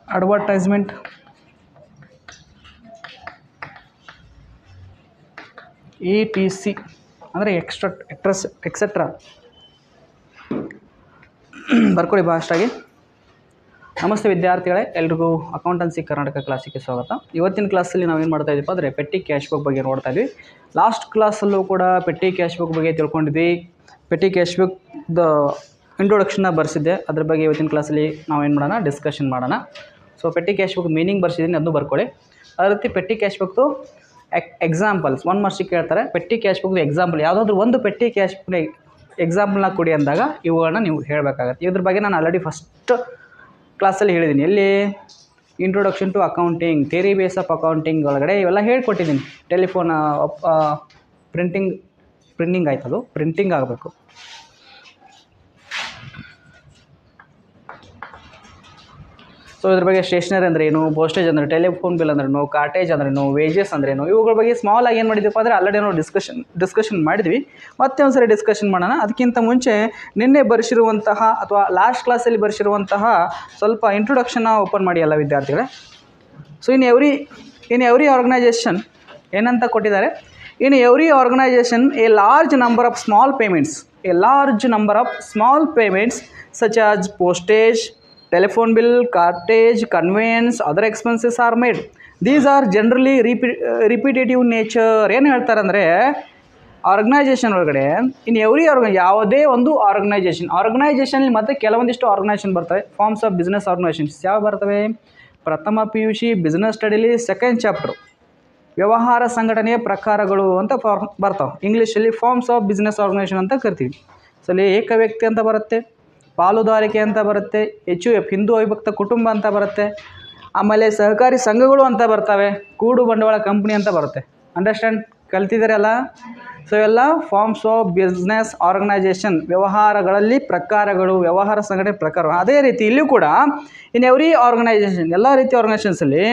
Advertisement, ETC ಅಂದರೆ etcetera ಬರ್ಕೊಳ್ಳಿ ಫಾಸ್ಟಾಗಿ. ನಮಸ್ತೆ ವಿದ್ಯಾರ್ಥಿಗಳೇ, ಎಲ್ರಿಗೂ ಅಕೌಂಟೆನ್ಸಿ ಕರ್ನಾಟಕ ಕ್ಲಾಸಿಗೆ ಸ್ವಾಗತ. ಇವತ್ತಿನ ಕ್ಲಾಸಲ್ಲಿ ನಾವೇನು ಮಾಡ್ತಾ ಇದ್ದೀವಿ ಅಂದರೆ ಪೆಟ್ಟಿ ಕ್ಯಾಶ್ ಬುಕ್ ಬಗ್ಗೆ ನೋಡ್ತಾ ಇದ್ವಿ. ಲಾಸ್ಟ್ ಕ್ಲಾಸಲ್ಲೂ ಕೂಡ ಪೆಟ್ಟಿ ಕ್ಯಾಶ್ ಬುಕ್ ಬಗ್ಗೆ ತಿಳ್ಕೊಂಡಿದ್ವಿ. ಪೆಟ್ಟಿ ಕ್ಯಾಶ್ ಬುಕ್ದ ಇಂಟ್ರೊಡಕ್ಷನ್ನ ಬರ್ಸಿದ್ದೆ, ಅದ್ರ ಬಗ್ಗೆ ಇವತ್ತಿನ ಕ್ಲಾಸಲ್ಲಿ ನಾವೇನು ಮಾಡೋಣ, ಡಿಸ್ಕಷನ್ ಮಾಡೋಣ. So petty cash book meaning ಬರ್ಸಿದ್ದೀನಿ, ಅದನ್ನು ಬರ್ಕೊಳ್ಳಿ. ಅದೇ ರೀತಿ ಪೆಟ್ಟಿ ಕ್ಯಾಶ್ ಬುಕ್ದು ಎಕ್ಸಾಂಪಲ್ಸ್ 1 ಮಾರ್ಕ್ಸಿಗೆ ಕೇಳ್ತಾರೆ. ಪೆಟ್ಟಿ ಕ್ಯಾಶ್ ಬುಕ್ದು ಎಕ್ಸಾಂಪಲ್ ಯಾವುದಾದ್ರೂ ಒಂದು ಪೆಟ್ಟಿ ಕ್ಯಾಶ್ ಬುಕ್ನ ಎಕ್ಸಾಂಪಲ್ನ ಕೊಡಿ ಅಂದಾಗ ಇವುಗಳನ್ನ ನೀವು ಹೇಳಬೇಕಾಗತ್ತೆ. ಇದ್ರ ಬಗ್ಗೆ ನಾನು ಆಲ್ರೆಡಿ ಫಸ್ಟ್ ಕ್ಲಾಸಲ್ಲಿ ಹೇಳಿದ್ದೀನಿ. ಎಲ್ಲಿ introduction to accounting, theory base of accounting ಒಳಗಡೆ ಇವೆಲ್ಲ ಹೇಳ್ಕೊಟ್ಟಿದ್ದೀನಿ. ಟೆಲಿಫೋನ್ ಪ್ರಿಂಟಿಂಗ್ ಆಯ್ತದು, ಪ್ರಿಂಟಿಂಗ್ ಆಗಬೇಕು. ಸೊ ಇದ್ರ ಬಗ್ಗೆ ಸ್ಟೇಷನರಿ ಅಂದ್ರೇನು, ಪೋಸ್ಟೇಜ್ ಅಂದ್ರೆ, ಟೆಲಿಫೋನ್ ಬಿಲ್ ಅಂದ್ರೇನು, ಕಾರ್ಟೇಜ್ ಅಂದ್ರೇನು, ವೇಜಸ್ ಅಂದ್ರೇನು, ಇವುಗಳ ಬಗ್ಗೆ ಸ್ಮಾಲ್ ಆಗಿ ಏನು ಮಾಡಿದ್ವಿ ಅಂದರೆ ಆಲ್ರೆಡಿ ನಾವು ಡಿಸ್ಕಷನ್ ಮಾಡಿದ್ವಿ. ಮತ್ತೆ ಒಂದ್ಸರಿ ಡಿಸ್ಕಷನ್ ಮಾಡೋಣ. ಅದಕ್ಕಿಂತ ಮುಂಚೆ ನಿನ್ನೆ ಬರೆಸಿರುವಂತಹ ಅಥವಾ ಲಾಸ್ಟ್ ಕ್ಲಾಸಲ್ಲಿ ಬರೆಸಿರುವಂತಹ ಸ್ವಲ್ಪ ಇಂಟ್ರೊಡಕ್ಷನ್ನ ಓಪನ್ ಮಾಡಿ ಎಲ್ಲ ವಿದ್ಯಾರ್ಥಿಗಳೇ. ಸೊ ಇನ್ ಎವ್ರಿ ಆರ್ಗನೈಜೇಷನ್ ಏನಂತ ಕೊಟ್ಟಿದ್ದಾರೆ, in every organisation a large number of small payments such as postage, telephone bill, cartage, conveyance, other expenses are made. These are generally repetitive nature. ಏನು ಹೇಳ್ತಾರೆ ಅಂದರೆ ಆರ್ಗನೈಜೇಷನ್ ಒಳಗಡೆ in every ಯಾವುದೇ ಒಂದು organisation ಮತ್ತು ಕೆಲವೊಂದಿಷ್ಟು ಆರ್ಗನೈಜೇಷನ್ ಬರ್ತವೆ. ಫಾರ್ಮ್ಸ್ ಆಫ್ ಬಿಸ್ನೆಸ್ ಆರ್ಗನೈಜೇಷನ್ಸ್ ಯಾವ ಬರ್ತವೆ? ಪ್ರಥಮ PUC business steadily second chapter ವ್ಯವಹಾರ ಸಂಘಟನೆಯ ಪ್ರಕಾರಗಳು ಅಂತ ಬರ್ತಾವೆ. ಇಂಗ್ಲೀಷಲ್ಲಿ ಫಾರ್ಮ್ಸ್ ಆಫ್ ಬಿಸ್ನೆಸ್ ಆರ್ಗನೈಜೇಷನ್ ಅಂತ ಕರಿತೀವಿ. ಸೊ ಅಲ್ಲಿ ಏಕ ವ್ಯಕ್ತಿ ಅಂತ ಬರುತ್ತೆ, ಪಾಲುದಾರಿಕೆ ಅಂತ ಬರುತ್ತೆ, HUF ಹಿಂದೂ ಅವಿಭಕ್ತ ಕುಟುಂಬ ಅಂತ ಬರುತ್ತೆ, ಆಮೇಲೆ ಸಹಕಾರಿ ಸಂಘಗಳು ಅಂತ ಬರ್ತವೆ, ಕೂಡು ಬಂಡವಾಳ ಕಂಪ್ನಿ ಅಂತ ಬರುತ್ತೆ. ಅಂಡರ್ಸ್ಟ್ಯಾಂಡ್ ಕಲ್ತಿದ್ದೀರಲ್ಲ? ಸೊ ಎಲ್ಲ ಫಾರ್ಮ್ಸ್ ಆಫ್ ಬಿಸ್ನೆಸ್ ಆರ್ಗನೈಜೇಷನ್, ವ್ಯವಹಾರಗಳಲ್ಲಿ ಪ್ರಕಾರಗಳು, ವ್ಯವಹಾರ ಸಂಘಟನೆ ಪ್ರಕಾರ. ಅದೇ ರೀತಿ ಇಲ್ಲೂ ಕೂಡ ಇನ್ ಎವ್ರಿ ಆರ್ಗನೈಜೇಷನ್, ಎಲ್ಲ ರೀತಿಯ ಆರ್ಗನೈಜೇಷನ್ಸಲ್ಲಿ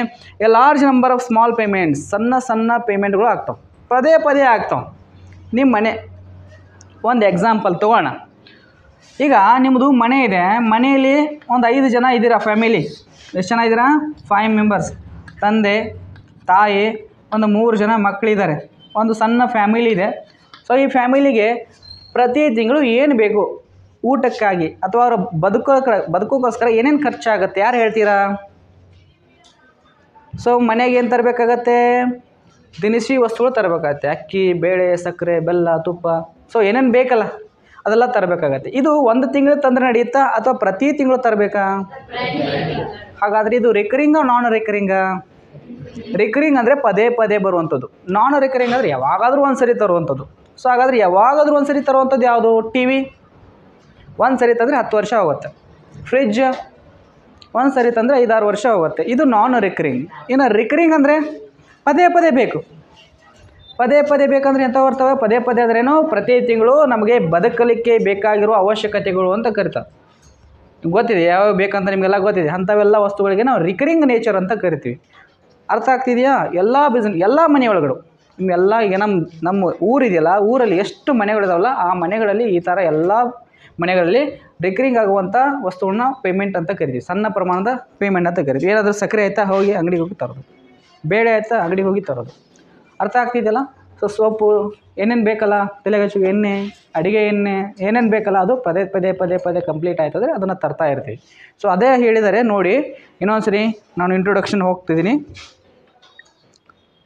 a large number of small payments, ಸಣ್ಣ ಪೇಮೆಂಟ್ಗಳು ಆಗ್ತಾವೆ, ಪದೇ ಆಗ್ತಾವೆ. ನಿಮ್ಮ ಮನೆ ಒಂದು ಎಕ್ಸಾಂಪಲ್ ತೊಗೋಣ. ಈಗ ನಿಮ್ಮದು ಮನೆ ಇದೆ, ಮನೆಯಲ್ಲಿ ಒಂದು 5 ಜನ ಇದ್ದೀರಾ ಫ್ಯಾಮಿಲಿ. ಎಷ್ಟು ಜನ ಇದ್ದೀರಾ? 5 ಮೆಂಬರ್ಸ್. ತಂದೆ, ತಾಯಿ, ಒಂದು 3 ಜನ ಮಕ್ಕಳಿದ್ದಾರೆ. ಒಂದು ಸಣ್ಣ ಫ್ಯಾಮಿಲಿ ಇದೆ. ಸೊ ಈ ಫ್ಯಾಮಿಲಿಗೆ ಪ್ರತಿ ತಿಂಗಳು ಏನು ಬೇಕು ಊಟಕ್ಕಾಗಿ ಅಥವಾ ಅವರ ಬದುಕೋಕ್ಕೋಸ್ಕರ ಏನೇನು ಖರ್ಚಾಗುತ್ತೆ, ಯಾರು ಹೇಳ್ತೀರಾ? ಸೊ ಮನೆಗೆ ಏನು ತರಬೇಕಾಗತ್ತೆ? ದಿನಸಿ ವಸ್ತುಗಳು ತರಬೇಕಾಗತ್ತೆ. ಅಕ್ಕಿ, ಬೇಳೆ, ಸಕ್ಕರೆ, ಬೆಲ್ಲ, ತುಪ್ಪ, ಸೊ ಏನೇನು ಬೇಕಲ್ಲ ಅದೆಲ್ಲ ತರಬೇಕಾಗತ್ತೆ. ಇದು ಒಂದು ತಿಂಗಳು ತಂದರೆ ನಡೆಯುತ್ತಾ ಅಥವಾ ಪ್ರತಿ ತಿಂಗಳು ತರಬೇಕಾ? ಹಾಗಾದರೆ ಇದು ರಿಕರಿಂಗ ನಾನ್ ರಿಕರಿಂಗ? ರಿಕರಿಂಗ್ ಅಂದರೆ ಪದೇ ಬರುವಂಥದ್ದು. ನಾನ್ ರಿಕರಿಂಗ್ ಅಂದರೆ ಯಾವಾಗಾದರೂ ಒಂದು ಸರಿ ತರುವಂಥದ್ದು. ಸೊ ಹಾಗಾದರೆ ಯಾವಾಗಾದರೂ ಒಂದು ಸರಿ ತರುವಂಥದ್ದು ಯಾವುದು? TV ಒಂದು ಸರಿ ತಂದರೆ 10 ವರ್ಷ ಹೋಗುತ್ತೆ. ಫ್ರಿಜ್ ಒಂದು ಸರಿ ತಂದರೆ 5-6 ವರ್ಷ ಹೋಗುತ್ತೆ. ಇದು ನಾನ್ ರಿಕರಿಂಗ್. ಇನ್ನು ರಿಕರಿಂಗ್ ಅಂದರೆ ಪದೇ ಬೇಕು. ಪದೇ ಬೇಕಂದ್ರೆ ಎಂಥ ಬರ್ತವೆ? ಪದೇ ಅಂದ್ರೇನು? ಪ್ರತಿ ತಿಂಗಳು ನಮಗೆ ಬದುಕಲಿಕ್ಕೆ ಬೇಕಾಗಿರುವ ಅವಶ್ಯಕತೆಗಳು ಅಂತ ಕರಿತಾರೆ. ಗೊತ್ತಿದೆ ಯಾವ್ಯಾವ ಬೇಕಂತ ನಿಮಗೆಲ್ಲ ಗೊತ್ತಿದೆ. ಅಂಥವೆಲ್ಲ ವಸ್ತುಗಳಿಗೆ ನಾವು ರಿಕರಿಂಗ್ ನೇಚರ್ ಅಂತ ಕರಿತೀವಿ. ಅರ್ಥ ಆಗ್ತಿದೆಯಾ? ಎಲ್ಲ ಮನೆಯೊಳಗಡೆ ನಿಮ್ಮೆಲ್ಲ ಈಗ ನಮ್ಮ ಊರಿದೆಯಲ್ಲ, ಊರಲ್ಲಿ ಎಷ್ಟು ಮನೆಗಳಿದಾವಲ್ಲ ಆ ಮನೆಗಳಲ್ಲಿ ಈ ಥರ ಎಲ್ಲ ಮನೆಗಳಲ್ಲಿ ರಿಕರಿಂಗ್ ಆಗುವಂಥ ವಸ್ತುಗಳನ್ನ ಪೇಮೆಂಟ್ ಅಂತ ಕರಿತೀವಿ. ಸಣ್ಣ ಪ್ರಮಾಣದ ಪೇಮೆಂಟ್ ಅಂತ ಕರಿತೀವಿ. ಏನಾದರೂ ಸಕ್ಕರೆ ಆಯಿತಾ ಹೋಗಿ ಅಂಗಡಿಗೆ ಹೋಗಿ ತರೋದು, ಬೇಳೆ ಆಯಿತಾ ಅಂಗಡಿಗೆ ಹೋಗಿ ತರೋದು. ಅರ್ಥ ಆಗ್ತಿದೆಯಲ್ಲ? ಸೊ ಸೋಪು ಏನೇನು ಬೇಕಲ್ಲ, ತಲೆಗಚ್ಚುಗೆ ಎಣ್ಣೆ, ಅಡುಗೆ ಎಣ್ಣೆ, ಏನೇನು ಬೇಕಲ್ಲ ಅದು ಪದೇ ಕಂಪ್ಲೀಟ್ ಆಯ್ತಂದರೆ ಅದನ್ನು ತರ್ತಾ ಇರ್ತೀವಿ. ಸೊ ಅದೇ ಹೇಳಿದರೆ ನೋಡಿ, ಇನ್ನೊಂದ್ಸರಿ ನಾನು ಇಂಟ್ರೊಡಕ್ಷನ್ ಹೋಗ್ತಿದ್ದೀನಿ.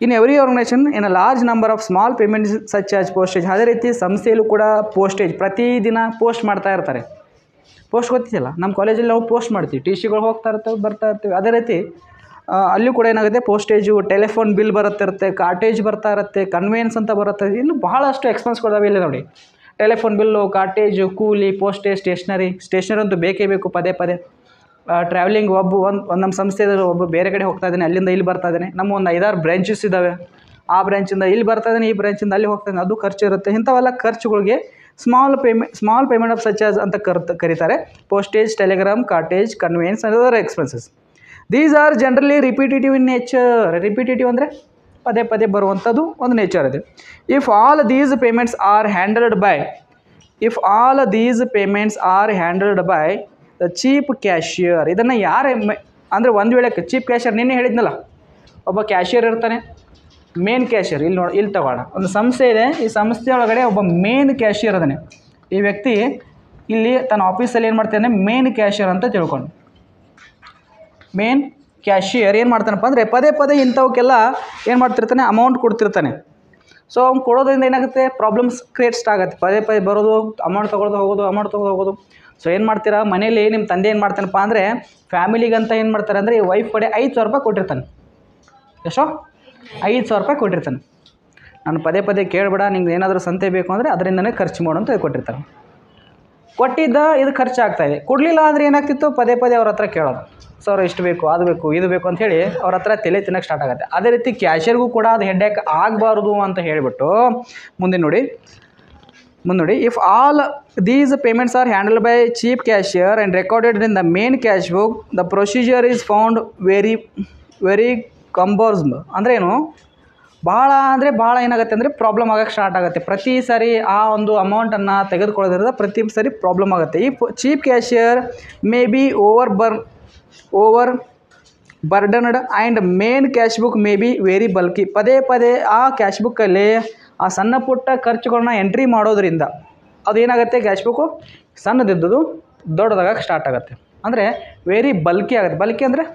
In every organisation in a large number of small payments such as postage. ಅದೇ ರೀತಿ ಸಂಸ್ಥೆಯಲ್ಲೂ ಕೂಡ ಪೋಸ್ಟೇಜ್ ಪ್ರತಿದಿನ ಪೋಸ್ಟ್ ಮಾಡ್ತಾ ಇರ್ತಾರೆ. ಪೋಸ್ಟ್ ಗೊತ್ತಿದೆಯಲ್ಲ, ನಮ್ಮ ಕಾಲೇಜಲ್ಲಿ ನಾವು ಪೋಸ್ಟ್ ಮಾಡ್ತೀವಿ, TCಗಳು ಬರ್ತಾ ಇರ್ತವೆ. ಅದೇ ರೀತಿ ಅಲ್ಲೂ ಕೂಡ ಏನಾಗುತ್ತೆ, ಪೋಸ್ಟೇಜು, ಟೆಲಿಫೋನ್ ಬಿಲ್ ಇರುತ್ತೆ, ಕಾರ್ಟೇಜ್ ಬರ್ತಾ ಇರುತ್ತೆ, ಕನ್ವೇನ್ಸ್ ಅಂತ ಬರುತ್ತೆ. ಇನ್ನು ಬಹಳಷ್ಟು ಎಕ್ಸ್ಪೆನ್ಸ್ಗಳಿದಾವೆ ಇಲ್ಲಿ ನೋಡಿ. ಟೆಲಿಫೋನ್ ಬಿಲ್ಲು, ಕಾರ್ಟೇಜು, ಕೂಲಿ, ಪೋಸ್ಟೇಜ್, ಸ್ಟೇಷ್ನರಿ ಅಂತೂ ಬೇಕೇ ಬೇಕು ಪದೇ. ಟ್ರಾವೆಲಿಂಗ್ ಒಂದು ನಮ್ಮ ಸಂಸ್ಥೆ ಒಬ್ಬ ಬೇರೆ ಕಡೆ ಹೋಗ್ತಾ ಇದ್ದಾನೆ, ಅಲ್ಲಿಂದ ಇಲ್ಲಿ ಬರ್ತಾ ಇದ್ದಾನೆ. ನಮ್ಮ ಒಂದು 5-6 ಬ್ರಾಂಚಸ್ ಇದ್ದಾವೆ, ಆ ಬ್ರಾಂಚಿಂದ ಇಲ್ಲಿ ಬರ್ತಾ ಇದ್ದಾನೆ, ಈ ಬ್ರಾಂಚಿಂದ ಅಲ್ಲಿ ಹೋಗ್ತಾ ಇದ್ದಾನೆ, ಅದು ಖರ್ಚು ಇರುತ್ತೆ. ಇಂಥವೆಲ್ಲ ಖರ್ಚುಗಳಿಗೆ small payment of such as ಅಂತ ಕರೀತಾರೆ. Postage, telegram, cartage, conveyance and other expenses. These are generally repetitive in nature. Repetitive ಅಂದರೆ ಪದೇ ಬರುವಂಥದ್ದು ಒಂದು ನೇಚರ್ ಇದೆ. If all these payments are handled by the chief cashier. ಇದನ್ನು ಯಾರು ಅಂದರೆ ಒಂದು ವೇಳೆ ಚೀಫ್ ಕ್ಯಾಶಿಯರ್ ನಿನ್ನೆ ಹೇಳಿದ್ನಲ್ಲ, ಒಬ್ಬ ಕ್ಯಾಶಿಯರ್ ಇರ್ತಾನೆ, ಮೇನ್ ಕ್ಯಾಶಿಯರ್. ಇಲ್ಲಿ ತಗೋಣ, ಒಂದು ಸಂಸ್ಥೆ ಇದೆ, ಈ ಸಂಸ್ಥೆ ಒಳಗಡೆ ಒಬ್ಬ ಮೇನ್ ಕ್ಯಾಶಿಯರ್ ಅದಾನೆ. ಈ ವ್ಯಕ್ತಿ ಇಲ್ಲಿ ತನ್ನ ಆಫೀಸಲ್ಲಿ ಏನು ಮಾಡ್ತಾನೆ, ಮೇನ್ ಕ್ಯಾಶಿಯರ್ ಅಂತ ತಿಳ್ಕೊಂಡು. ಮೇನ್ ಕ್ಯಾಶಿಯರ್ ಏನು ಮಾಡ್ತಾನಪ್ಪ ಅಂದರೆ ಪದೇ ಪದೇ ಇಂಥವಕ್ಕೆಲ್ಲ ಏನು ಮಾಡ್ತಿರ್ತಾನೆ, ಅಮೌಂಟ್ ಕೊಡ್ತಿರ್ತಾನೆ. ಸೊ ಅವ್ನು ಕೊಡೋದ್ರಿಂದ ಏನಾಗುತ್ತೆ, ಪ್ರಾಬ್ಲಮ್ಸ್ ಕ್ರಿಯೇಟ್ಸ್ ಆಗುತ್ತೆ. ಪದೇ ಪದೇ ಬರೋದು, ಅಮೌಂಟ್ ತೊಗೊಳೋದು ಹೋಗೋದು, ಅಮೌಂಟ್ ತೊಗೊಳೋದು ಹೋಗೋದು. ಸೊ ಏನು ಮಾಡ್ತೀರಾ, ಮನೇಲಿ ನಿಮ್ಮ ತಂದೆ ಏನು ಮಾಡ್ತಾನಪ್ಪ ಅಂದರೆ ಫ್ಯಾಮಿಲಿಗಂತ ಏನು ಮಾಡ್ತಾರೆ ಅಂದರೆ, ಈ ವೈಫ್ ಕಡೆ 5,000 ರೂಪಾಯಿ ಕೊಟ್ಟಿರ್ತಾನೆ. ಎಷ್ಟೋ 5,000 ರೂಪಾಯಿ ಕೊಟ್ಟಿರ್ತಾನೆ. ನಾನು ಪದೇ ಪದೇ ಕೇಳಬೇಡ, ನಿಂಗೆ ಏನಾದರೂ ಸಂತೆ ಬೇಕು ಅಂದರೆ ಅದರಿಂದನೇ ಖರ್ಚು ಮಾಡು ಅಂತ ಕೊಟ್ಟಿರ್ತಾನೆ. ಕೊಟ್ಟಿದ್ದ ಇದು ಖರ್ಚು ಆಗ್ತಾಯಿದೆ. ಕೊಡಲಿಲ್ಲ ಅಂದರೆ ಏನಾಗ್ತಿತ್ತು, ಪದೇ ಪದೇ ಅವ್ರ ಹತ್ರ ಕೇಳೋದು, ಸರ್ ಇಷ್ಟು ಬೇಕು, ಅದು ಬೇಕು, ಇದು ಬೇಕು ಅಂತ ಹೇಳಿ ಅವ್ರ ಹತ್ರ ತಲೆ ತಿನ್ನೋಕ್ಕೆ ಸ್ಟಾರ್ಟ್ ಆಗುತ್ತೆ. ಅದೇ ರೀತಿ ಕ್ಯಾಶಿಯರ್ಗೂ ಕೂಡ ಅದು ಹೆಡ್ಡೇಕ್ ಆಗಬಾರ್ದು ಅಂತ ಹೇಳಿಬಿಟ್ಟು ಮುಂದೆ ನೋಡಿ, if all these payments are handled by chief cashier and recorded in the main cash book, the procedure is found very cumbersome. ಅಂದರೆ ಏನು, ಭಾಳ ಏನಾಗುತ್ತೆ ಅಂದರೆ ಪ್ರಾಬ್ಲಮ್ ಆಗೋಕ್ಕೆ ಸ್ಟಾರ್ಟ್ ಆಗುತ್ತೆ. ಪ್ರತಿ ಸಾರಿ ಆ ಒಂದು ಅಮೌಂಟನ್ನು ತೆಗೆದುಕೊಳ್ಳೋದ್ರಿಂದ ಪ್ರತಿ ಸಾರಿ ಪ್ರಾಬ್ಲಮ್ ಆಗುತ್ತೆ. ಈ chief cashier may be overburdened and main cash book may be very bulky. ಪದೇ ಪದೇ ಆ ಕ್ಯಾಶ್ ಬುಕ್ಕಲ್ಲಿ ಆ ಸಣ್ಣ ಪುಟ್ಟ ಖರ್ಚುಗಳನ್ನ ಎಂಟ್ರಿ ಮಾಡೋದ್ರಿಂದ ಅದೇನಾಗುತ್ತೆ, ಕ್ಯಾಶ್ ಬುಕ್ಕು ಸಣ್ಣದಿದ್ದದು ದೊಡ್ಡದಾಗಕ್ಕೆ ಸ್ಟಾರ್ಟ್ ಆಗುತ್ತೆ. ಅಂದರೆ ವೆರಿ ಬಲ್ಕಿ ಆಗುತ್ತೆ. ಬಲ್ಕಿ ಅಂದರೆ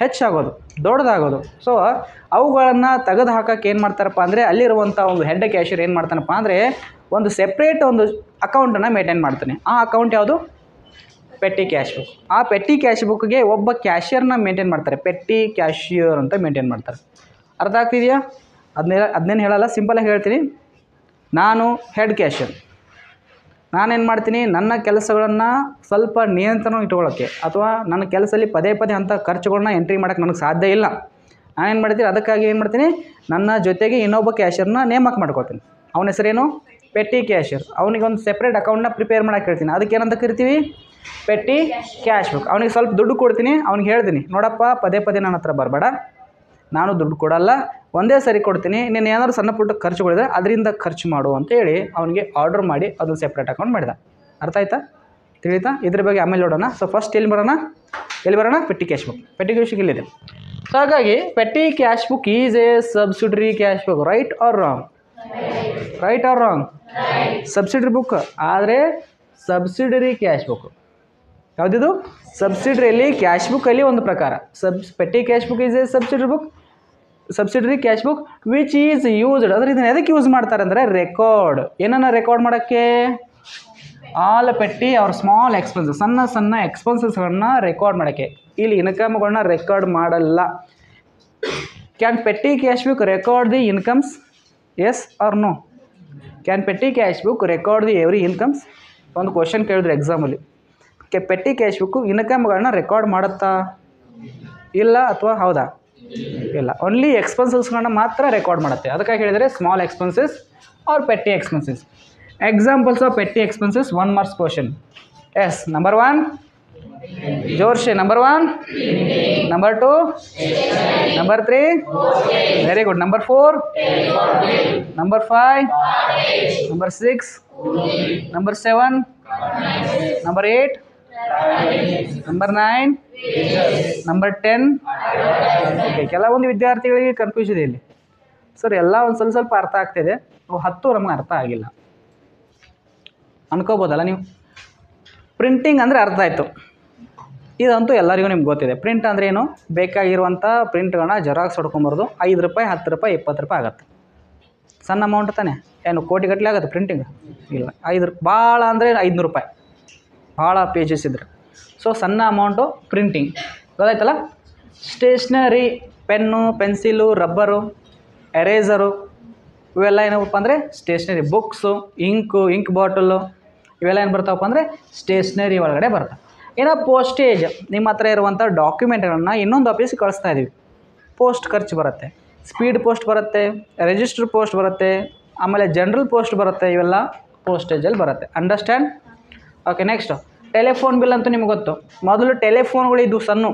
ಹೆಚ್ಚಾಗೋದು, ದೊಡ್ಡದಾಗೋದು. ಸೊ ಅವುಗಳನ್ನು ತೆಗೆದು ಹಾಕೋಕ್ಕೆ ಏನು ಮಾಡ್ತಾರಪ್ಪ ಅಂದರೆ, ಅಲ್ಲಿರುವಂಥ ಒಂದು ಹೆಡ್ ಕ್ಯಾಶಿಯರ್ ಏನು ಮಾಡ್ತಾನಪ್ಪ ಅಂದರೆ ಒಂದು ಸೆಪ್ರೇಟ್ ಒಂದು ಅಕೌಂಟನ್ನು ಮೇಂಟೈನ್ ಮಾಡ್ತಾನೆ. ಆ ಅಕೌಂಟ್ ಯಾವುದು, ಪೆಟ್ಟಿ ಕ್ಯಾಶ್ ಬುಕ್. ಆ ಪೆಟ್ಟಿ ಕ್ಯಾಶ್ ಬುಕ್ಗೆ ಒಬ್ಬ ಕ್ಯಾಶಿಯರ್ನ ಮೇಂಟೈನ್ ಮಾಡ್ತಾರೆ, ಪೆಟ್ಟಿ ಕ್ಯಾಶಿಯರ್ ಅಂತ ಮೇಂಟೈನ್ ಮಾಡ್ತಾರೆ. ಅರ್ಥ ಆಗ್ತಿದೆಯಾ? ಅದನ್ನೇನು ಹೇಳಲ್ಲ, ಸಿಂಪಲಾಗಿ ಹೇಳ್ತೀನಿ. ನಾನು ಹೆಡ್ ಕ್ಯಾಶಿಯರ್, ನಾನೇನು ಮಾಡ್ತೀನಿ, ನನ್ನ ಕೆಲಸಗಳನ್ನು ಸ್ವಲ್ಪ ನಿಯಂತ್ರಣ ಇಟ್ಕೊಳ್ಳೋಕ್ಕೆ, ಅಥವಾ ನನ್ನ ಕೆಲಸದಲ್ಲಿ ಪದೇ ಪದೇ ಅಂಥ ಖರ್ಚುಗಳನ್ನ ಎಂಟ್ರಿ ಮಾಡೋಕ್ಕೆ ನನಗೆ ಸಾಧ್ಯ ಇಲ್ಲ. ನಾನೇನು ಮಾಡ್ತೀನಿ, ಅದಕ್ಕಾಗಿ ಏನು ಮಾಡ್ತೀನಿ, ನನ್ನ ಜೊತೆಗೆ ಇನ್ನೊಬ್ಬ ಕ್ಯಾಶಿಯರ್ನ ನೇಮಕ ಮಾಡ್ಕೊಳ್ತೀನಿ. ಅವನ ಹೆಸರೇನು, ಪೆಟ್ಟಿ ಕ್ಯಾಶಿಯರ್. ಅವನಿಗೊಂದು ಸೆಪ್ರೇಟ್ ಅಕೌಂಟ್ನ ಪ್ರಿಪೇರ್ ಮಾಡೋಕ್ಕೆ ಹೇಳ್ತೀನಿ. ಅದಕ್ಕೆ ಏನಂತ ಕರಿತೀವಿ, ಪೆಟ್ಟಿ ಕ್ಯಾಶ್ ಬುಕ್. ಅವನಿಗೆ ಸ್ವಲ್ಪ ದುಡ್ಡು ಕೊಡ್ತೀನಿ, ಅವ್ನಿಗೆ ಹೇಳ್ತೀನಿ, ನೋಡಪ್ಪ ಪದೇ ಪದೇ ನನ್ನ ಹತ್ರ ಬರಬೇಡ, ನಾನು ದುಡ್ಡು ಕೊಡಲ್ಲ, ಒಂದೇ ಸರಿ ಕೊಡ್ತೀನಿ, ನೀನು ಏನಾದರೂ ಸಣ್ಣ ಪುಟ್ಟ ಖರ್ಚುಗಳಿದ್ರೆ ಅದರಿಂದ ಖರ್ಚು ಮಾಡು ಅಂತ ಹೇಳಿ ಅವನಿಗೆ ಆರ್ಡರ್ ಮಾಡಿ ಅದನ್ನು ಸೆಪ್ರೇಟ್ ಅಕೌಂಟ್ ಮಾಡಿದ. ಅರ್ಥ ಆಯ್ತಾ, ತಿಳಿತಾ? ಇದ್ರ ಬಗ್ಗೆ ಆಮೇಲೆ ನೋಡೋಣ. ಸೊ ಫಸ್ಟ್ ಎಲ್ಲಿ ಬರೋಣ, petty cash book. Petty cash book ಇಲ್ಲಿದೆ. ಸೊ ಹಾಗಾಗಿ petty cash book is a subsidiary cash book. Right or wrong? Subsidiary book. ಆದರೆ ಸಬ್ಸಿಡರಿ ಕ್ಯಾಶ್ ಬುಕ್ ಯಾವುದಿದು, ಸಬ್ಸಿಡರಿಯಲ್ಲಿ ಕ್ಯಾಶ್ ಬುಕ್ಕಲ್ಲಿ ಒಂದು ಪ್ರಕಾರ. Petty cash book is a subsidiary cash book which is used. ಅಂದರೆ ಇದನ್ನು ಎದಕ್ಕೆ ಯೂಸ್ ಮಾಡ್ತಾರೆ ಅಂದರೆ, ರೆಕಾರ್ಡ್. ಏನನ್ನ ರೆಕಾರ್ಡ್ ಮಾಡೋಕ್ಕೆ, ಆಲ್ ಪೆಟ್ಟಿ ಅವ್ರ ಸ್ಮಾಲ್ ಎಕ್ಸ್ಪೆನ್ಸಸ್, ಸಣ್ಣ ಎಕ್ಸ್ಪೆನ್ಸಸ್ಗಳನ್ನ ರೆಕಾರ್ಡ್ ಮಾಡೋಕ್ಕೆ. ಇಲ್ಲಿ ಇನ್ಕಮ್ಗಳನ್ನ ರೆಕಾರ್ಡ್ ಮಾಡಲ್ಲ. Can petty cash book record the incomes? Yes or no? Can petty cash book record the every incomes? ಒಂದು ಕ್ವಶನ್ ಕೇಳಿದ್ರು ಎಕ್ಸಾಮಲ್ಲಿ. ಪೆಟ್ಟಿ ಕ್ಯಾಶ್ ಬುಕ್ಕು ಇನ್ಕಮ್ಗಳನ್ನ ರೆಕಾರ್ಡ್ ಮಾಡುತ್ತಾ, ಇಲ್ಲ ಅಥವಾ ಹೌದಾ? ಇಲ್ಲ, ಓನ್ಲಿ ಎಕ್ಸ್ಪೆನ್ಸಸ್ಗಳನ್ನ ಮಾತ್ರ ರೆಕಾರ್ಡ್ ಮಾಡುತ್ತೆ. ಅದಕ್ಕಾಗಿ ಹೇಳಿದರೆ small expenses are petty expenses. Examples of petty expenses, 1 marks question. Yes, number 1 ಜೋರ್ಶೆ, number 1, number 2, number 3, very good, number 4, number 5, number 6, number 7, number 8, number 9, number 10. Okay, ಕೆಲವೊಂದು ವಿದ್ಯಾರ್ಥಿಗಳಿಗೆ ಕನ್ಫ್ಯೂಸ್ ಇದೆ ಇಲ್ಲಿ. ಸರ್ ಎಲ್ಲ ಒಂದು ಸ್ವಲ್ಪ ಅರ್ಥ ಆಗ್ತಿದೆ, 10 ನಮಗೆ ಅರ್ಥ ಆಗಿಲ್ಲ ಅನ್ಕೋಬೋದಲ್ಲ ನೀವು. ಪ್ರಿಂಟಿಂಗ್ ಅಂದರೆ ಅರ್ಥ ಆಯಿತು, ಇದಂತೂ ಎಲ್ಲರಿಗೂ ನಿಮ್ಗೆ ಗೊತ್ತಿದೆ. ಪ್ರಿಂಟ್ ಅಂದರೆ ಏನು, ಬೇಕಾಗಿರುವಂಥ ಪ್ರಿಂಟ್ಗಳನ್ನ ಜೆರಾಕ್ಸ್ ಹೊಡ್ಕೊಂಬರೋದು. 5 ರೂಪಾಯಿ, 10 ರೂಪಾಯಿ, 20 ರೂಪಾಯಿ ಆಗುತ್ತೆ. ಸಣ್ಣ ಅಮೌಂಟ್ ತಾನೆ, ಏನು ಕೋಟಿಗಟ್ಟಲೆ ಆಗುತ್ತೆ ಪ್ರಿಂಟಿಂಗ್? ಇಲ್ಲ, 5 ಭಾಳ ಅಂದರೆ 500 ರೂಪಾಯಿ, ಭಾಳ ಪೇಜಸ್ ಇದ್ರೆ. ಸೊ ಸಣ್ಣ ಅಮೌಂಟು ಪ್ರಿಂಟಿಂಗ್, ಗೊತ್ತಾಯ್ತಲ್ಲ. Stationery, pen, pencil, rubber, eraser, ಇವೆಲ್ಲ ಏನಪ್ಪ ಅಂದರೆ ಸ್ಟೇಷ್ನರಿ. ಬುಕ್ಸು, ಇಂಕ್ ಬಾಟಲು, ಇವೆಲ್ಲ ಏನು ಬರ್ತಾವಪ್ಪ ಅಂದರೆ ಸ್ಟೇಷ್ನರಿ ಒಳಗಡೆ ಬರ್ತವೆ. ಏನೋ ಪೋಸ್ಟೇಜ್, ನಿಮ್ಮ ಹತ್ರ ಇರುವಂಥ ಡಾಕ್ಯುಮೆಂಟ್ಗಳನ್ನು ಇನ್ನೊಂದು ಆಫೀಸಿಗೆ ಕಳಿಸ್ತಾ ಇದ್ದೀವಿ, ಪೋಸ್ಟ್ ಖರ್ಚು ಬರುತ್ತೆ. ಸ್ಪೀಡ್ ಪೋಸ್ಟ್ ಬರುತ್ತೆ, ರಿಜಿಸ್ಟರ್ ಪೋಸ್ಟ್ ಬರುತ್ತೆ, ಆಮೇಲೆ ಜನರಲ್ ಪೋಸ್ಟ್ ಬರುತ್ತೆ. ಇವೆಲ್ಲ ಪೋಸ್ಟೇಜಲ್ಲಿ ಬರುತ್ತೆ. Understand? Okay, next telephone bill ಅಂತೂ ನಿಮ್ಗೆ ಗೊತ್ತು. ಮೊದಲು ಟೆಲಿಫೋನ್ಗಳು ಇದು ಸಣ್ಣ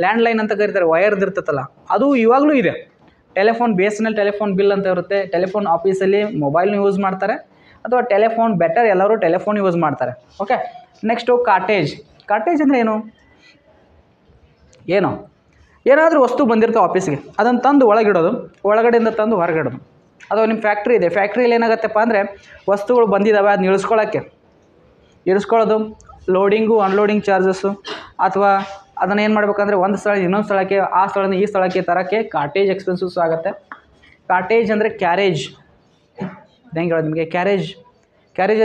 ಲ್ಯಾಂಡ್ಲೈನ್ ಅಂತ ಕರೀತಾರೆ, ವಯರ್ದು ಇರ್ತೈತಲ್ಲ, ಅದು ಇವಾಗಲೂ ಇದೆ. ಟೆಲಿಫೋನ್ ಬೇಸ್ನಲ್ಲಿ ಟೆಲಿಫೋನ್ ಬಿಲ್ ಅಂತ ಇರುತ್ತೆ. ಟೆಲಿಫೋನ್ ಆಫೀಸಲ್ಲಿ ಮೊಬೈಲ್ನ ಯೂಸ್ ಮಾಡ್ತಾರೆ, ಅಥವಾ ಟೆಲಿಫೋನ್ ಎಲ್ಲರೂ ಟೆಲಿಫೋನ್ ಯೂಸ್ ಮಾಡ್ತಾರೆ. Okay, next cottage. ಕಾಟೇಜ್ ಅಂದರೆ ಏನು? ಏನು ಏನಾದರೂ ವಸ್ತು ಬಂದಿರ್ತಾವೆ ಆಫೀಸ್ಗೆ, ಅದನ್ನು ತಂದು ಒಳಗಿಡೋದು, ಒಳಗಡೆಯಿಂದ ತಂದು ಹೊರಗಿಡೋದು. ಅದು ನಿಮ್ಮ ಫ್ಯಾಕ್ಟ್ರಿ ಇದೆ, ಫ್ಯಾಕ್ಟ್ರಿಯಲ್ಲಿ ಏನಾಗುತ್ತಪ್ಪ ಅಂದರೆ ವಸ್ತುಗಳು ಬಂದಿದ್ದಾವೆ ಅದನ್ನ ಇಳಿಸ್ಕೊಳ್ಳೋದು, ಲೋಡಿಂಗು ಅನ್ಲೋಡಿಂಗ್ ಚಾರ್ಜಸ್ಸು, ಅಥವಾ ಅದನ್ನು ಏನು ಮಾಡಬೇಕಂದ್ರೆ ಒಂದು ಸ್ಥಳ ಇನ್ನೊಂದು ಸ್ಥಳಕ್ಕೆ, ಆ ಸ್ಥಳದಿಂದ ಈ ಸ್ಥಳಕ್ಕೆ ತರೋಕ್ಕೆ ಕಾರ್ಟೇಜ್ ಎಕ್ಸ್ಪೆನ್ಸಸ್ ಆಗುತ್ತೆ. ಕಾರ್ಟೇಜ್ ಅಂದರೆ ಕ್ಯಾರೇಜ್, ಹೆಂಗೆ ಹೇಳೋದು ನಿಮಗೆ, ಕ್ಯಾರೇಜ್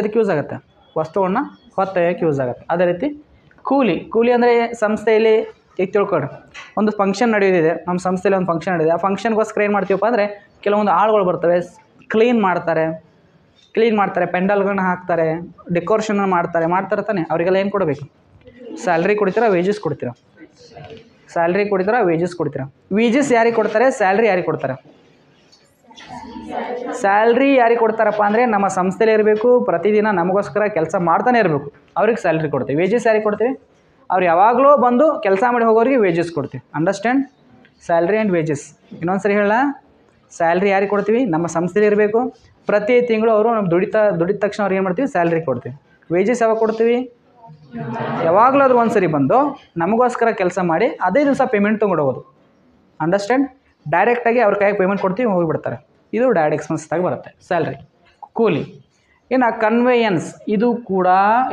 ಅದಕ್ಕೆ ಯೂಸ್ ಆಗುತ್ತೆ, ವಸ್ತುಗಳನ್ನ ಹೊತ್ತೊಯ್ಯೋಕ್ಕೆ ಯೂಸ್ ಆಗುತ್ತೆ. ಅದೇ ರೀತಿ ಕೂಲಿ ಅಂದರೆ ಸಂಸ್ಥೆಯಲ್ಲಿ ಈಗ ತಿಳ್ಕೊಳ್ರಿ, ಒಂದು ಫಂಕ್ಷನ್ ನಡೆಯೋದಿದೆ, ನಮ್ಮ ಸಂಸ್ಥೆಯಲ್ಲಿ ಒಂದು ಫಂಕ್ಷನ್ ನಡೆದಿದೆ. ಆ ಫಂಕ್ಷನ್ಗೋಸ್ಕರ ಏನು ಮಾಡ್ತೀವಪ್ಪ ಅಂದರೆ ಕೆಲವೊಂದು ಆಳುಗಳು ಬರ್ತವೆ, ಕ್ಲೀನ್ ಮಾಡ್ತಾರೆ, ಪೆಂಡಲ್ಗಳನ್ನ ಹಾಕ್ತಾರೆ, ಡೆಕೋರೇಷನ್ ಮಾಡ್ತಾರೆ ತಾನೆ. ಅವರಿಗೆಲ್ಲ ಏನು ಕೊಡಬೇಕು? ಸ್ಯಾಲ್ರಿ ಕೊಡ್ತೀರಾ, ವೇಜಸ್ ಕೊಡ್ತೀರಾ? ವೇಜಸ್ ಯಾರಿಗೆ ಕೊಡ್ತಾರೆ, ಸ್ಯಾಲ್ರಿ ಯಾರಿಗೆ ಕೊಡ್ತಾರೆ? ಸ್ಯಾಲ್ರಿ ಯಾರಿಗೆ ಕೊಡ್ತಾರಪ್ಪ ಅಂದರೆ ನಮ್ಮ ಸಂಸ್ಥೆಯಲ್ಲಿ ಇರಬೇಕು, ಪ್ರತಿದಿನ ನಮಗೋಸ್ಕರ ಕೆಲಸ ಮಾಡ್ತಾನೆ ಇರಬೇಕು, ಅವ್ರಿಗೆ ಸ್ಯಾಲ್ರಿ ಕೊಡ್ತೀವಿ. ವೇಜಸ್ ಯಾರಿಗೆ ಕೊಡ್ತೀವಿ? ಅವ್ರು ಯಾವಾಗಲೂ ಬಂದು ಕೆಲಸ ಮಾಡಿ ಹೋಗೋರಿಗೆ ವೇಜಸ್ ಕೊಡ್ತೀವಿ. ಅಂಡರ್ಸ್ಟ್ಯಾಂಡ್? Salary and wages. ಇನ್ನೊಂದು ಸರಿ ಹೇಳ, ಸ್ಯಾಲ್ರಿ ಯಾರಿಗೆ ಕೊಡ್ತೀವಿ? ನಮ್ಮ ಸಂಸ್ಥೆಯಲ್ಲಿ ಇರಬೇಕು, ಪ್ರತಿ ತಿಂಗಳು ಅವರು ನಮ್ಮ ದುಡಿದ ತಕ್ಷಣ ಅವ್ರಿಗೆ ಏನು ಮಾಡ್ತೀವಿ? ಸ್ಯಾಲ್ರಿ ಕೊಡ್ತೀವಿ. ವೇಜಸ್ ಯಾವಾಗ ಕೊಡ್ತೀವಿ? ಯಾವಾಗಲೂ ಆದರೂ ಒಂದು ಸರಿ ಬಂದು ನಮಗೋಸ್ಕರ ಕೆಲಸ ಮಾಡಿ ಅದೇ ದಿವಸ ಪೇಮೆಂಟ್ ತೊಗೊಂಡು ಹೋಗೋದು. ಅಂಡರ್ಸ್ಟ್ಯಾಂಡ್? ಡೈರೆಕ್ಟಾಗಿ ಅವ್ರ ಕೈಗೆ ಪೇಮೆಂಟ್ ಕೊಡ್ತೀವಿ, ಹೋಗಿಬಿಡ್ತಾರೆ. ಇದು ಡೈರೆಕ್ಟ್ ಎಕ್ಸ್ಪೆನ್ಸ್ದಾಗ ಬರುತ್ತೆ ಸ್ಯಾಲ್ರಿ. ಕೂಲಿ. ಇನ್ನು ಕನ್ವೇಯನ್ಸ್, ಇದು ಕೂಡ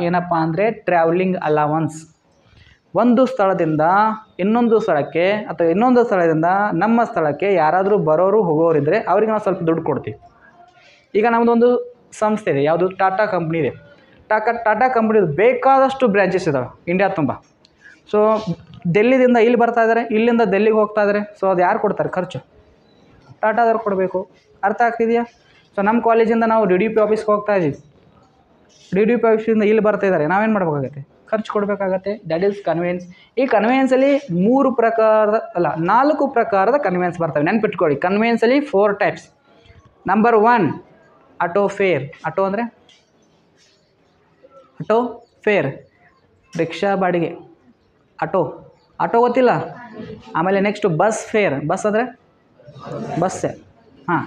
ಏನಪ್ಪ ಅಂದರೆ ಟ್ರಾವೆಲಿಂಗ್ ಅಲವನ್ಸ್. ಒಂದು ಸ್ಥಳದಿಂದ ಇನ್ನೊಂದು ಸ್ಥಳಕ್ಕೆ ಅಥವಾ ಇನ್ನೊಂದು ಸ್ಥಳದಿಂದ ನಮ್ಮ ಸ್ಥಳಕ್ಕೆ ಯಾರಾದರೂ ಬರೋರು ಹೋಗೋರಿದ್ದರೆ ಅವ್ರಿಗೆ ನಾವು ಸ್ವಲ್ಪ ದುಡ್ಡು ಕೊಡ್ತೀವಿ. ಈಗ ನಮ್ಮದೊಂದು ಸಂಸ್ಥೆ ಇದೆ, ಯಾವುದು? ಟಾಟಾ ಕಂಪ್ನಿ ಇದೆ. ಟಾಟಾ ಕಂಪ್ನಿದು ಬೇಕಾದಷ್ಟು ಬ್ರ್ಯಾಂಚಸ್ ಇದ್ದಾವೆ ಇಂಡಿಯಾ ತುಂಬ. ಸೊ ಡೆಲ್ಲಿದಿಂದ ಇಲ್ಲಿ ಬರ್ತಾ ಇದ್ದಾರೆ, ಇಲ್ಲಿಂದ ಡೆಲ್ಲಿಗೆ ಹೋಗ್ತಾ ಇದ್ದಾರೆ. ಸೊ ಅದು ಯಾರು ಕೊಡ್ತಾರೆ ಖರ್ಚು? ಟಾಟಾದವ್ರು ಕೊಡಬೇಕು. ಅರ್ಥ ಆಗ್ತಿದೆಯಾ? ಸೊ ನಮ್ಮ ಕಾಲೇಜಿಂದ ನಾವು DDP ಆಫೀಸ್ಗೆ ಹೋಗ್ತಾ ಇದ್ದೀವಿ, DDP ಆಫೀಸಿಂದ ಇಲ್ಲಿ ಬರ್ತಾ ಇದ್ದಾರೆ, ನಾವೇನು ಮಾಡಬೇಕಾಗತ್ತೆ? ಖರ್ಚು ಕೊಡಬೇಕಾಗತ್ತೆ. That is conveyance. ಈ ಕನ್ವೇಯನ್ಸಲ್ಲಿ 4 ಪ್ರಕಾರದ ಕನ್ವೇಯನ್ಸ್ ಬರ್ತವೆ, ನೆನ್ಪಿಟ್ಕೊಳ್ಳಿ. ಕನ್ವೇಯನ್ಸಲ್ಲಿ 4 types. Number 1 auto fair. Auto ಅಂದರೆ ರಿಕ್ಷಾ ಬಾಡಿಗೆ, ಆಟೋ ಗೊತ್ತಿಲ್ಲ? ಆಮೇಲೆ ನೆಕ್ಸ್ಟು ಬಸ್ ಫೇರ್. ಬಸ್ ಅಂದರೆ ಬಸ್ಸೇ, ಹಾಂ,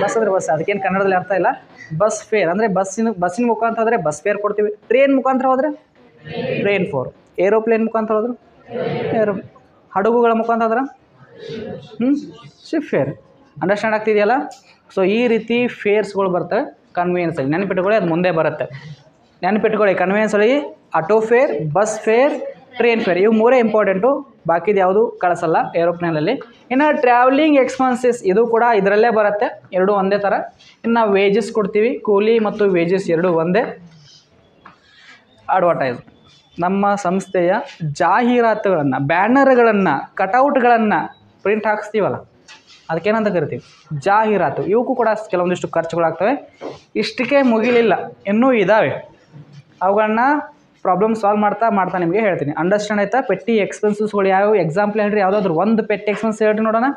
ಬಸ್ ಅಂದರೆ ಬಸ್, ಅದಕ್ಕೇನು ಕನ್ನಡದಲ್ಲಿ ಅರ್ಥ ಇಲ್ಲ. ಬಸ್ ಫೇರ್ ಅಂದರೆ ಬಸ್ಸಿನ ಮುಖಾಂತರ ಹೋದರೆ ಬಸ್ ಫೇರ್ ಕೊಡ್ತೀವಿ. ಟ್ರೈನ್ ಮುಖಾಂತರ ಹೋದರೆ ಟ್ರೈನ್ ಫೇರ್. ಏರೋಪ್ಲೇನ್ ಮುಖಾಂತರ ಹೋದ್ರೆ ಹಡಗುಗಳ ಮುಖಾಂತರ ಹೋದ್ರೆ ಶಿಪ್ ಫೇರ್. ಅಂಡರ್ಸ್ಟ್ಯಾಂಡ್ ಆಗ್ತಿದೆಯಲ್ಲ? ಸೊ ಈ ರೀತಿ ಫೇರ್ಸ್ಗಳು ಬರ್ತವೆ ಕನ್ವೇಯನ್ಸಲ್ಲಿ. ನೆನಪಿಟ್ಕೊಳ್ಳಿ, ಅದು ಮುಂದೆ ಬರುತ್ತೆ. ನೆನಪಿಟ್ಕೊಳ್ಳಿ, ಕನ್ವೇಯನ್ಸಲ್ಲಿ auto fare, bus fare, train fare, ಇವು 3 ಇಂಪಾರ್ಟೆಂಟು. ಬಾಕಿದು ಯಾವುದು ಕಳಿಸಲ್ಲ ಏರೋಪ್ಲೇನಲ್ಲಿ. ಇನ್ನು ಟ್ರಾವೆಲಿಂಗ್ ಎಕ್ಸ್ಪೆನ್ಸಸ್, ಇದು ಕೂಡ ಇದರಲ್ಲೇ ಬರುತ್ತೆ, ಎರಡೂ ಒಂದೇ ಥರ. ಇನ್ನು ವೇಜಸ್ ಕೊಡ್ತೀವಿ, ಕೂಲಿ ಮತ್ತು ವೇಜಸ್ ಎರಡೂ ಒಂದೇ. ಅಡ್ವರ್ಟೈಸ್, ನಮ್ಮ ಸಂಸ್ಥೆಯ ಜಾಹೀರಾತುಗಳನ್ನು, ಬ್ಯಾನರ್ಗಳನ್ನು, ಕಟೌಟ್ಗಳನ್ನು ಪ್ರಿಂಟ್ ಹಾಕಿಸ್ತೀವಲ್ಲ, ಅದಕ್ಕೇನಂತ ಕರಿತೀವಿ? ಜಾಹೀರಾತು. ಇವಕ್ಕೂ ಕೂಡ ಕೆಲವೊಂದಿಷ್ಟು ಖರ್ಚುಗಳಾಗ್ತವೆ. ಇಷ್ಟಕ್ಕೆ ಮುಗಿಲಿಲ್ಲ, ಇನ್ನೂ ಇದ್ದಾವೆ. ಅವುಗಳನ್ನ ಪ್ರಾಬ್ಲಮ್ ಸಾಲ್ವ್ ಮಾಡ್ತಾ ನಿಮಗೆ ಹೇಳ್ತೀನಿ. ಅಂಡರ್ಸ್ಟ್ಯಾಂಡ್ ಆಯಿತಾ? ಪೆಟ್ಟಿ ಎಕ್ಸ್ಪೆನ್ಸಸ್ಗಳು ಯಾವುವು? ಎಕ್ಸಾಂಪಲ್ ಹೇಳ್ರಿ, ಯಾವುದಾದ್ರು ಒಂದು ಪೆಟ್ಟಿ ಎಕ್ಸ್ಪೆನ್ಸ್ ಹೇಳ್ರಿ ನೋಡೋಣ.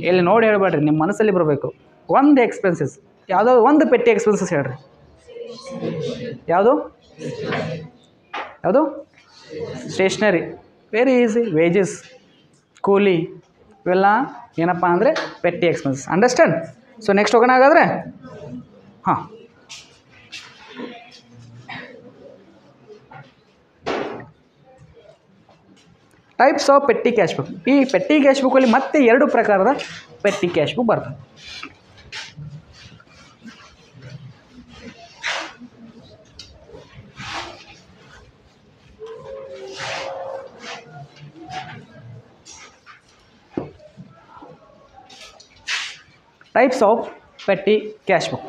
ಇಲ್ಲಿ ನೋಡಿ ಹೇಳ್ಬೇಡ್ರಿ, ನಿಮ್ಮ ಮನಸ್ಸಲ್ಲಿ ಬರಬೇಕು. ಒಂದು ಎಕ್ಸ್ಪೆನ್ಸಸ್, ಯಾವುದಾದ್ರು ಒಂದು ಪೆಟ್ಟಿ ಎಕ್ಸ್ಪೆನ್ಸಸ್ ಹೇಳ್ರಿ. ಯಾವುದು? ಸ್ಟೇಷ್ನರಿ. Very easy. ವೇಜಸ್, ಕೂಲಿ, ಇವೆಲ್ಲ ಏನಪ್ಪ ಅಂದರೆ petty expenses. Understand? So next ಹೋಗೋಣ ಹಾಗಾದರೆ. ಹಾಂ, types of petty cash book. ಈ ಪೆಟ್ಟಿ ಕ್ಯಾಶ್ ಬುಕ್ಕಲ್ಲಿ ಮತ್ತೆ 2 ಪ್ರಕಾರದ ಪೆಟ್ಟಿ ಕ್ಯಾಶ್ ಬುಕ್ ಬರ್ತದೆ. Types of petty cash book.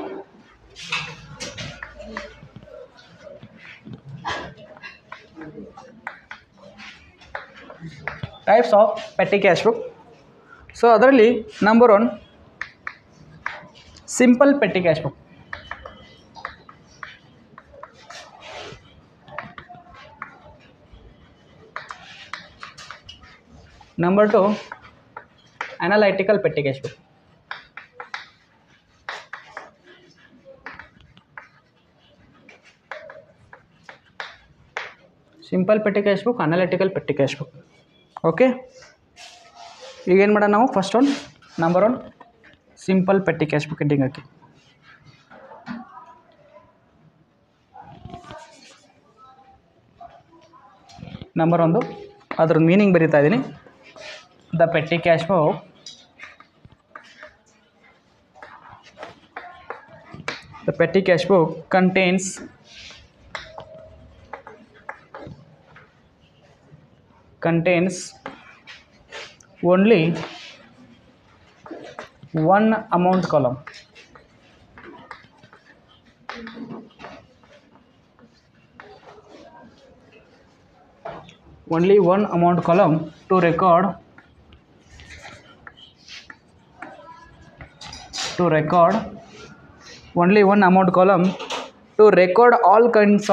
Types of petty cash book. So ಅದರಲ್ಲಿ number 1 simple petty cash book. Number 2 analytical petty cash book. Simple petty cash book, analytical petty cash book. Okay, ಈಗೇನು ಮಾಡೋಣ ನಾವು? First number 1 simple petty cash book heading ಹಾಕಿ. Number 1 ಅದ್ರ meaning ಬರಿತಾ ಇದ್ದೀನಿ. The petty cash book contains only one amount column. Only one amount column to record only one amount column to record all kinds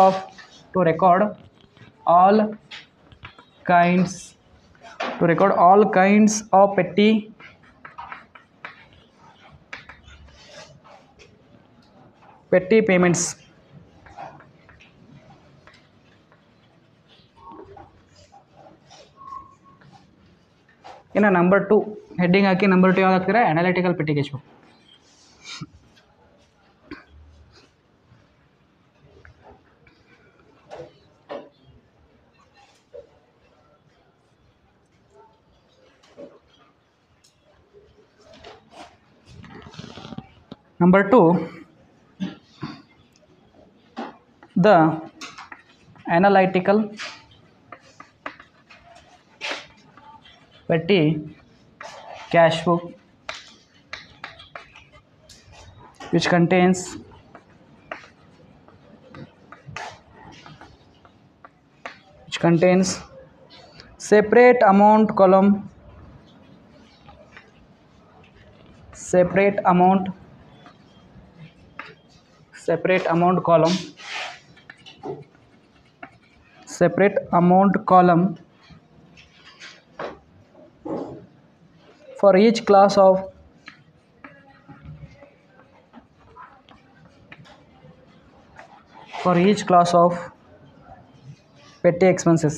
of petty payments. ಇನ್ನು number 2 heading ಹಾಕಿ number 2 ಯಾವ್ದು ಹಾಕ್ತೀರಾ? Analytical petty cash book. Number 2, the analytical petty cash book, which contains separate amount column for each class of petty expenses.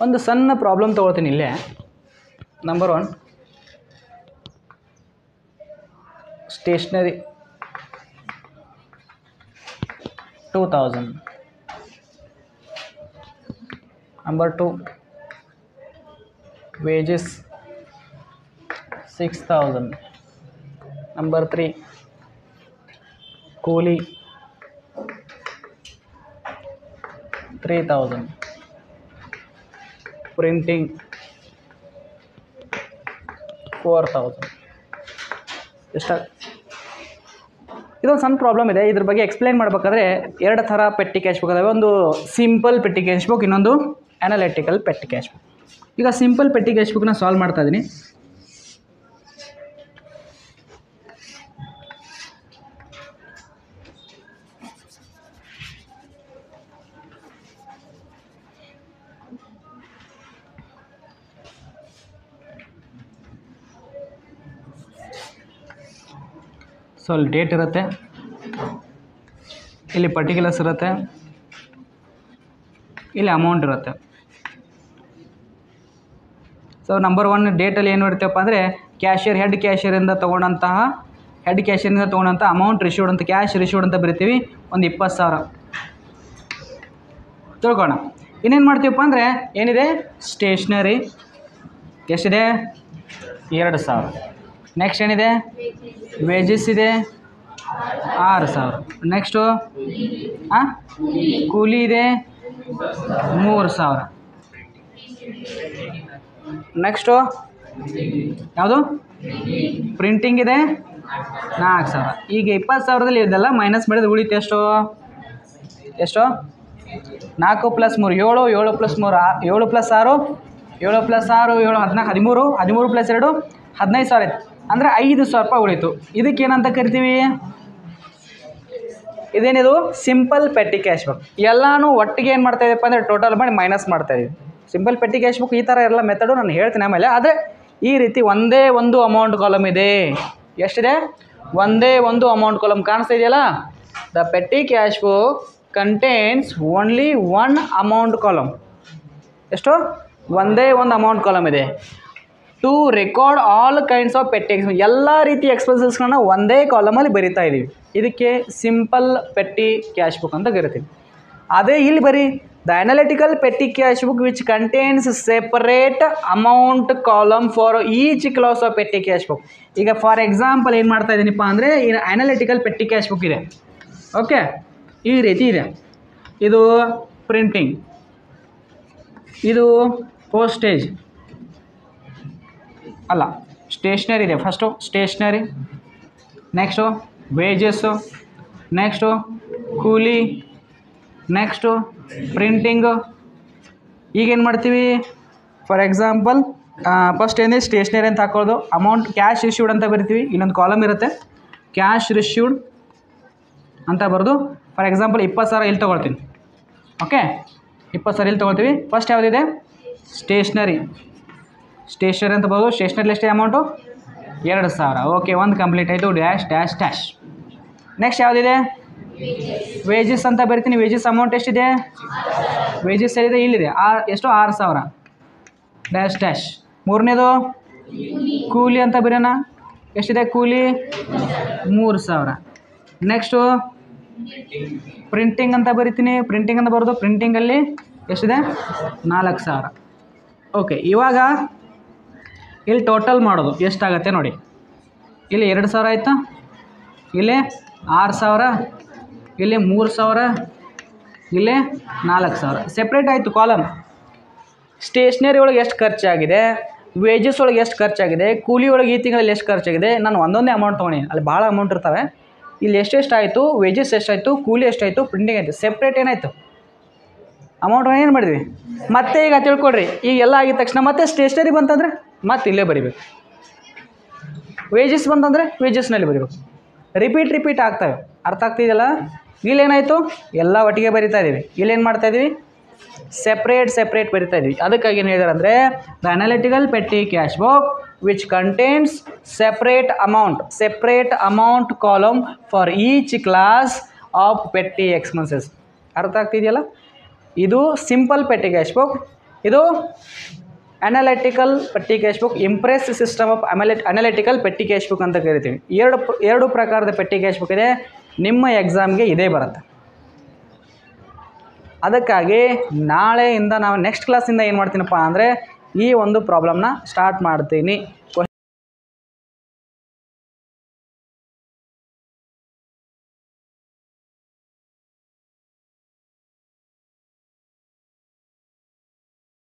ಒಂದು ಸಣ್ಣ problem ತೊಗೊಳ್ತೀನಿ ಇಲ್ಲೇ. Number 1, stationery 2000. Number 2, wages 6000. Number 3, ಕೂಲಿ 3000. Printing 4000. ಎಷ್ಟು? ಇದೊಂದು ಸಣ್ಣ ಪ್ರಾಬ್ಲಮ್ ಇದೆ. ಇದ್ರ ಬಗ್ಗೆ ಎಕ್ಸ್ಪ್ಲೈನ್ ಮಾಡಬೇಕಾದ್ರೆ 2 ಥರ ಪೆಟ್ಟಿ ಕ್ಯಾಶ್ ಬುಕ್ ಅದಾವೆ. ಒಂದು ಸಿಂಪಲ್ ಪೆಟ್ಟಿ ಕ್ಯಾಶ್ ಬುಕ್, ಇನ್ನೊಂದು ಅನಾಲಿಟಿಕಲ್ ಪೆಟ್ಟಿ ಕ್ಯಾಶ್ ಬುಕ್. ಈಗ ಸಿಂಪಲ್ ಪೆಟ್ಟಿ ಕ್ಯಾಶ್ ಬುಕ್ನ ಸಾಲ್ವ್ ಮಾಡ್ತಾ ಇದ್ದೀನಿ. ಸೊ ಅಲ್ಲಿ ಡೇಟ್ ಇರುತ್ತೆ, ಇಲ್ಲಿ ಪರ್ಟಿಕ್ಯುಲರ್ಸ್ ಇರುತ್ತೆ, ಇಲ್ಲಿ ಅಮೌಂಟ್ ಇರುತ್ತೆ. ಸೊ ನಂಬರ್ 1 ಡೇಟಲ್ಲಿ ಏನು ಇರ್ತಪ್ಪ ಅಂದರೆ ಹೆಡ್ ಕ್ಯಾಶಿಯರಿಂದ ತೊಗೊಂಡಂತಹ ಅಮೌಂಟ್ ರಿಸೀವ್ಡ್ ಅಂತ, ಕ್ಯಾಶ್ ರಿಸೀವ್ಡ್ ಅಂತ ಬರಿತೀವಿ. ಒಂದು 20,000 ತಿಳ್ಕೋಣ. ಇನ್ನೇನು ಮಾಡ್ತೀವಪ್ಪ ಅಂದರೆ ಏನಿದೆ, ಸ್ಟೇಷ್ನರಿ ಎಷ್ಟಿದೆ? 2,000. ನೆಕ್ಸ್ಟ್ ಏನಿದೆ? ವೇಜಸ್ ಇದೆ 6,000. ನೆಕ್ಸ್ಟು ಕೂಲಿ ಇದೆ 3,000. ನೆಕ್ಸ್ಟು ಯಾವುದು? ಪ್ರಿಂಟಿಂಗ್ ಇದೆ 4,000. ಈಗ 20,000ದಲ್ಲಿ ಇದೆಲ್ಲ ಮೈನಸ್ ಮಾಡಿದ್ರೆ ಉಳಿತು ಎಷ್ಟು? 4 + 3 7, 7 + 3 7 + 6 7 + 6 7 14 13 + 2 15,000 ಆಯ್ತು. ಅಂದರೆ 5,000 ರೂಪಾಯಿ ಉಳಿತು. ಇದಕ್ಕೇನಂತ ಕರಿತೀವಿ? ಇದೇನಿದು? Simple petty cash book. ಎಲ್ಲನೂ ಒಟ್ಟಿಗೆ ಏನು ಮಾಡ್ತಾ ಇದೀವಪ್ಪ ಅಂದರೆ ಟೋಟಲ್ ಮಾಡಿ ಮೈನಸ್ ಮಾಡ್ತಾ ಇದೀವಿ. ಸಿಂಪಲ್ ಪೆಟ್ಟಿ ಕ್ಯಾಶ್ ಬುಕ್ ಈ ಥರ ಎಲ್ಲ ಮೆಥಡು ನಾನು ಹೇಳ್ತೀನಿ ಆಮೇಲೆ. ಆದರೆ ಈ ರೀತಿ ಒಂದೇ ಒಂದು ಅಮೌಂಟ್ ಕಾಲಮ್ ಇದೆ. ಎಷ್ಟಿದೆ? ಒಂದೇ ಒಂದು ಅಮೌಂಟ್ ಕಾಲಮ್ ಕಾಣಿಸ್ತಾ ಇದೆಯಲ್ಲ. The petty cash book contains only one amount column. ಎಷ್ಟು ಒಂದೇ ಒಂದು ಅಮೌಂಟ್ ಕಾಲಮ್ ಇದೆ. To record all kinds of petty expense, ಎಲ್ಲ ರೀತಿಯ ಎಕ್ಸ್ಪೆನ್ಸಸ್ಗಳನ್ನ ಒಂದೇ ಕಾಲಮಲ್ಲಿ ಬರಿತಾ ಇದ್ದೀವಿ. ಇದಕ್ಕೆ ಸಿಂಪಲ್ ಪೆಟ್ಟಿ ಕ್ಯಾಶ್ ಬುಕ್ ಅಂತ ಕರಿತೀವಿ. ಅದೇ ಇಲ್ಲಿ ಬರೀ the analytical petty cash book which contains separate amount column for each class of petty cash book. ಈಗ ಫಾರ್ ಎಕ್ಸಾಂಪಲ್ ಏನು ಮಾಡ್ತಾ ಇದ್ದೀನಿಪ್ಪ ಅಂದರೆ ಈ ಅನಾಲಿಟಿಕಲ್ ಪೆಟ್ಟಿ ಕ್ಯಾಶ್ ಬುಕ್ ಇದೆ. ಓಕೆ, ಈ ರೀತಿ ಇದೆ. ಇದು ಪ್ರಿಂಟಿಂಗ್, ಇದು ಪೋಸ್ಟೇಜ್ ಅಲ್ಲ ಸ್ಟೇಷ್ನರಿ ಇದೆ. First stationery, next wages, next ಕೂಲಿ, ನೆಕ್ಸ್ಟು ಪ್ರಿಂಟಿಂಗು. ಈಗೇನು ಮಾಡ್ತೀವಿ, ಫಾರ್ ಎಕ್ಸಾಂಪಲ್ ಫಸ್ಟ್ ಏನಿದೆ ಸ್ಟೇಷ್ನರಿ ಅಂತ ಹಾಕೋದು. ಅಮೌಂಟ್ ಕ್ಯಾಶ್ ರಿಸೀವ್ಡ್ ಅಂತ ಬರಿತೀವಿ. ಇನ್ನೊಂದು ಕಾಲಮ್ ಇರುತ್ತೆ ಕ್ಯಾಶ್ ರಿಸೀವ್ಡ್ ಅಂತ ಬರೆದು ಫಾರ್ ಎಕ್ಸಾಂಪಲ್ 20,000 ಇಲ್ಲಿ ತೊಗೊಳ್ತೀನಿ. ಓಕೆ, 20,000 ಇಲ್ಲಿ ತೊಗೊಳ್ತೀವಿ. ಫಸ್ಟ್ ಯಾವುದಿದೆ ಸ್ಟೇಷ್ನರಿ ಅಂತ ಬರೋದು. ಸ್ಟೇಷ್ನರಿ ಎಷ್ಟೇ ಅಮೌಂಟು 2,000. ಓಕೆ, ಒಂದು ಕಂಪ್ಲೀಟ್ ಆಯಿತು. Dash dash dash. ನೆಕ್ಸ್ಟ್ ಯಾವುದಿದೆ ವೇಜಸ್ ಅಂತ ಬರಿತೀನಿ. ವೇಜಸ್ ಅಮೌಂಟ್ ಎಷ್ಟಿದೆ, ವೇಜಸ್ ಏನಿದೆ ಇಲ್ಲಿದೆ ಎಷ್ಟು 6,000 ಡ್ಯಾಶ್ ಡ್ಯಾಶ್. ಮೂರನೇದು ಕೂಲಿ ಅಂತ ಬರೋಣ. ಎಷ್ಟಿದೆ ಕೂಲಿ 3,000. ನೆಕ್ಸ್ಟು ಪ್ರಿಂಟಿಂಗ್ ಅಂತ ಬರಿತೀನಿ. ಪ್ರಿಂಟಿಂಗ್ ಅಂತ ಬರೋದು. ಪ್ರಿಂಟಿಂಗಲ್ಲಿ ಎಷ್ಟಿದೆ 4,000. ಓಕೆ, ಇವಾಗ ಇಲ್ಲಿ ಟೋಟಲ್ ಮಾಡೋದು ಎಷ್ಟಾಗತ್ತೆ ನೋಡಿ. ಇಲ್ಲಿ 2,000 ಆಯಿತಾ, ಇಲ್ಲಿ 6,000, ಇಲ್ಲಿ 3,000, ಇಲ್ಲಿ 4,000. ಸೆಪ್ರೇಟ್ ಆಯಿತು ಕಾಲಮ್. ಸ್ಟೇಷ್ನರಿ ಒಳಗೆ ಎಷ್ಟು ಖರ್ಚಾಗಿದೆ, ವೇಜಸ್ ಒಳಗೆ ಎಷ್ಟು ಖರ್ಚಾಗಿದೆ, ಕೂಲಿ ಒಳಗೆ ಈ ತಿಂಗಳಲ್ಲಿ ಎಷ್ಟು ಖರ್ಚಾಗಿದೆ. ನಾನು ಒಂದೊಂದೇ ಅಮೌಂಟ್ ತೊಗೊಂಡಿನಿ. ಅಲ್ಲಿ ಭಾಳ ಅಮೌಂಟ್ ಇರ್ತವೆ. ಇಲ್ಲಿ ಎಷ್ಟೆಷ್ಟಾಯಿತು, ವೇಜಸ್ ಎಷ್ಟಾಯಿತು, ಕೂಲಿ ಎಷ್ಟಾಯಿತು, ಪ್ರಿಂಟಿಂಗ್ ಆಯಿತು. ಸೆಪ್ರೇಟ್ ಏನಾಯಿತು ಅಮೌಂಟ್ ಏನು ಮಾಡಿದ್ವಿ. ಮತ್ತೆ ಈಗ ತಿಳ್ಕೊಡ್ರಿ, ಈಗ ಎಲ್ಲ ಆಗಿದ ತಕ್ಷಣ ಮತ್ತೆ ಸ್ಟೇಷ್ನರಿ ಬಂತಂದರೆ ಮತ್ತೆ ಇಲ್ಲೇ ಬರಿಬೇಕು. ವೇಜಸ್ ಬಂತಂದರೆ ವೇಜಸ್ನಲ್ಲಿ ಬರಿಬೇಕು. ರಿಪೀಟ್ ಆಗ್ತವೆ. ಅರ್ಥ ಆಗ್ತಿದೆಯಲ್ಲ. ಇಲ್ಲೇನಾಯಿತು ಎಲ್ಲ ಒಟ್ಟಿಗೆ ಬರಿತಾ ಇದ್ದೀವಿ. ಇಲ್ಲೇನು ಮಾಡ್ತಾಯಿದ್ದೀವಿ ಸೆಪ್ರೇಟ್ ಬರಿತಾ ಇದ್ದೀವಿ. ಅದಕ್ಕಾಗಿ ಏನು ಹೇಳಿದಾರೆ ಅಂದರೆ the analytical petty cash book which contains separate amount column for each class of petty expenses. ಅರ್ಥ ಆಗ್ತಿದೆಯಲ್ಲ. ಇದು ಸಿಂಪಲ್ ಪೆಟ್ಟಿ ಕ್ಯಾಶ್ ಬುಕ್, ಇದು analytical petty cash book. Impress system of analytical petty cash book ಅಂತ ಕರಿತೀವಿ. ಎರಡು ಪ್ರಕಾರದ petty cash book ಇದೆ. ನಿಮ್ಮ ಎಕ್ಸಾಮ್ಗೆ ಇದೇ ಬರುತ್ತೆ. ಅದಕ್ಕಾಗಿ ನಾಳೆಯಿಂದ ನಾವು ನೆಕ್ಸ್ಟ್ ಕ್ಲಾಸಿಂದ ಏನು ಮಾಡ್ತೀನಪ್ಪ ಅಂದರೆ ಈ ಒಂದು ಪ್ರಾಬ್ಲಮ್ನ ಸ್ಟಾರ್ಟ್ ಮಾಡ್ತೀನಿ.